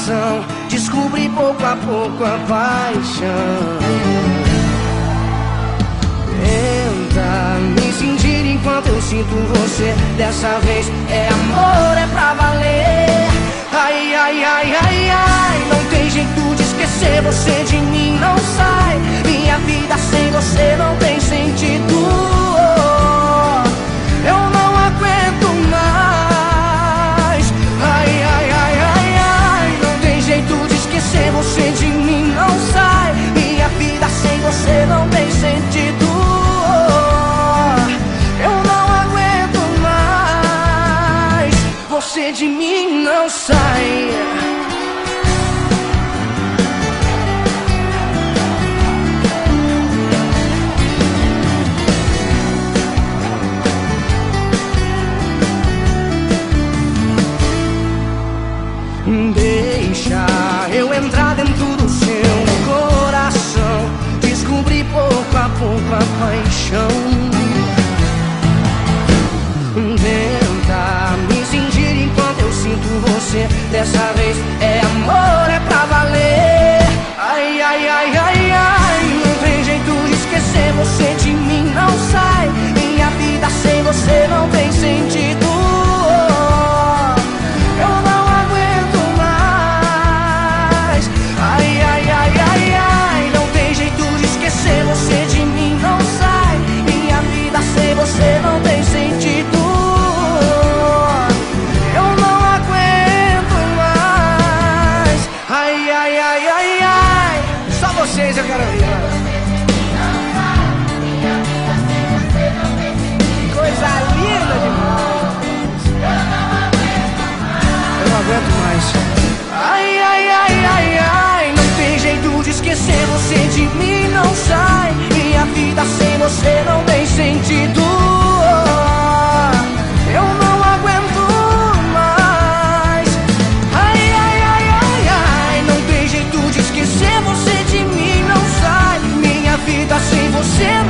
coração, descobri pouco a pouco a paixão. Tenta me sentir enquanto eu sinto você. Dessa vez é amor, é pra valer. Ai, ai, ai, ai, ai, não tem jeito de esquecer você de mim, não sai. Minha vida sem você não tem sentido. Eu não aguento mais. Ai, ai, ai, ai, ai, não tem jeito de esquecer você de mim, não sai. Minha vida sem você não tem sentido. Eu não aguento mais. Você de mim não sai. Deixa eu entrar dentro do seu coração, descobrir pouco a pouco a paixão. Tenta me sentir enquanto eu sinto você. Dessa vez é amor, é pra valer. Ai, ai, ai, ai, ai, não tem jeito de esquecer você de mim, não sai. Minha vida sem você não tem sentido. Você não tem sentido. Eu não aguento mais. Ai, ai, ai, ai, ai. Só vocês eu quero ouvir. Coisa linda demais. Eu não aguento mais. Ai, ai, ai, ai, ai, não tem jeito de esquecer você de mim, não sai. Minha vida sem você não tem sentido. Eu não aguento mais. Ai, ai, ai, ai, ai, não tem jeito de esquecer você de mim, não sai. Minha vida sem você